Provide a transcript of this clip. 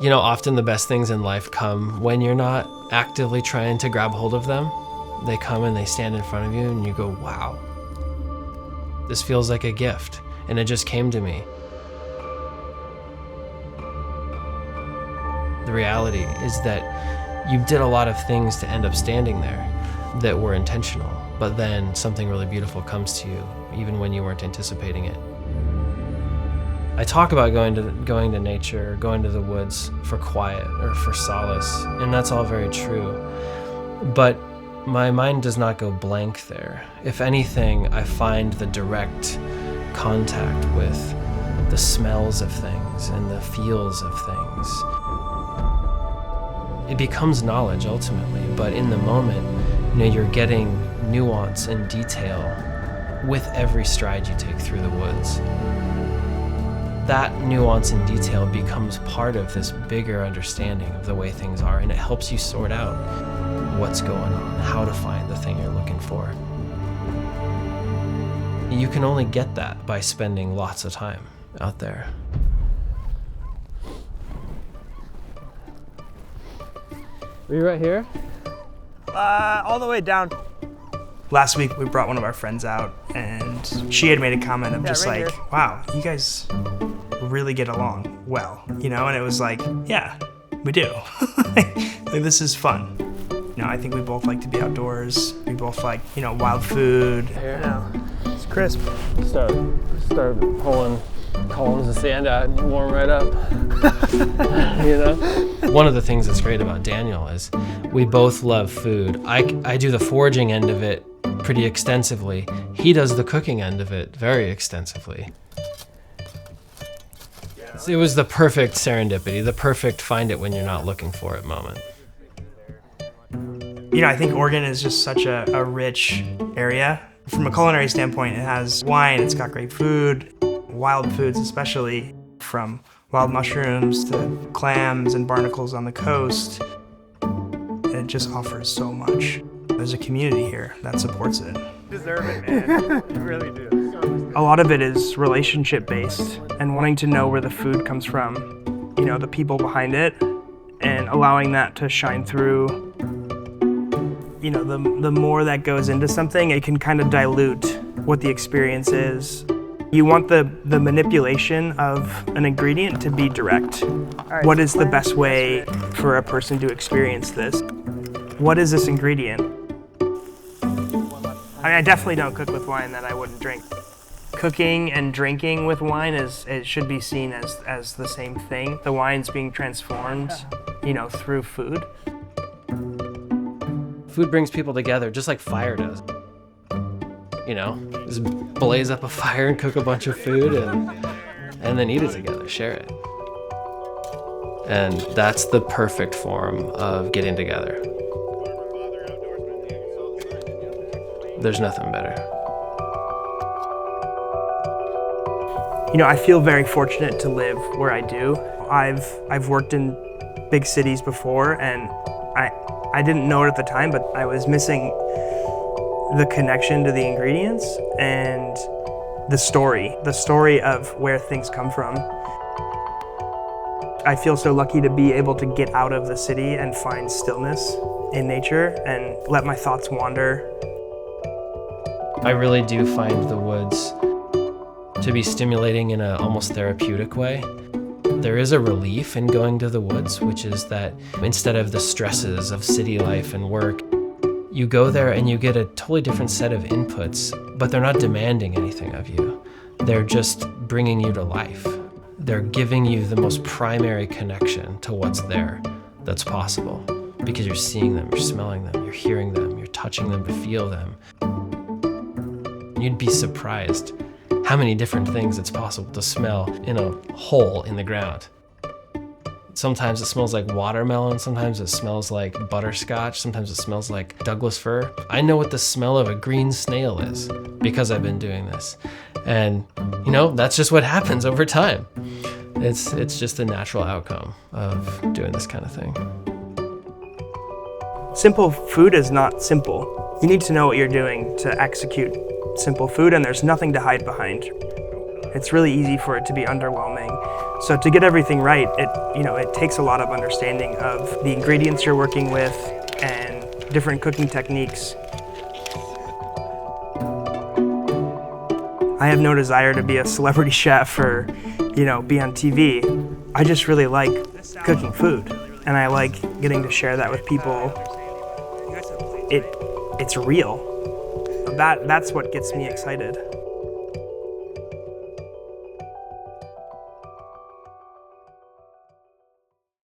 You know, often the best things in life come when you're not actively trying to grab hold of them. They come and they stand in front of you and you go, wow, this feels like a gift. And it just came to me. The reality is that you did a lot of things to end up standing there that were intentional, but then something really beautiful comes to you, even when you weren't anticipating it. I talk about going to nature, going to the woods for quiet or for solace, and that's all very true. But my mind does not go blank there. If anything, I find the direct contact with the smells of things and the feels of things. It becomes knowledge ultimately, but in the moment, you're getting nuance and detail with every stride you take through the woods. That nuance and detail becomes part of this bigger understanding of the way things are, and it helps you sort out what's going on, how to find the thing you're looking for. You can only get that by spending lots of time out there. Are you right here? All the way down. Last week we brought one of our friends out and she had made a comment of just right like, here. Wow, you guys really get along well, and it was like, yeah, we do. Like, this is fun. I think we both like to be outdoors. We both like, wild food. Here. It's crisp. Start pulling columns of sand out and warm right up. One of the things that's great about Daniel is we both love food. I do the foraging end of it pretty extensively. He does the cooking end of it very extensively. It was the perfect serendipity, the perfect find it when you're not looking for it moment. I think Oregon is just such a rich area. From a culinary standpoint, it has wine, it's got great food, wild foods especially, from wild mushrooms to clams and barnacles on the coast. It just offers so much. There's a community here that supports it. You deserve it, man. You really do. A lot of it is relationship-based and wanting to know where the food comes from, the people behind it, and allowing that to shine through. The more that goes into something, it can kind of dilute what the experience is. You want the manipulation of an ingredient to be direct. Right, what is the best way for a person to experience this? What is this ingredient? I definitely don't cook with wine that I wouldn't drink. Cooking and drinking with wine it should be seen as the same thing. The wine's being transformed, through food. Food brings people together just like fire does. Just blaze up a fire and cook a bunch of food and then eat it together, share it. And that's the perfect form of getting together. There's nothing better. I feel very fortunate to live where I do. I've worked in big cities before, and I didn't know it at the time, but I was missing the connection to the ingredients and the story of where things come from. I feel so lucky to be able to get out of the city and find stillness in nature and let my thoughts wander. I really do find the woods to be stimulating in an almost therapeutic way. There is a relief in going to the woods, which is that instead of the stresses of city life and work, you go there and you get a totally different set of inputs, but they're not demanding anything of you. They're just bringing you to life. They're giving you the most primary connection to what's there that's possible, because you're seeing them, you're smelling them, you're hearing them, you're touching them to feel them. You'd be surprised how many different things it's possible to smell in a hole in the ground. Sometimes it smells like watermelon, sometimes it smells like butterscotch, sometimes it smells like Douglas fir. I know what the smell of a green snail is because I've been doing this. And that's just what happens over time. It's just a natural outcome of doing this kind of thing. Simple food is not simple. You need to know what you're doing to execute simple food, and there's nothing to hide behind. It's really easy for it to be underwhelming. So to get everything right, it takes a lot of understanding of the ingredients you're working with and different cooking techniques. I have no desire to be a celebrity chef or, be on TV. I just really like cooking food, and I like getting to share that with people. It's real. That's what gets me excited.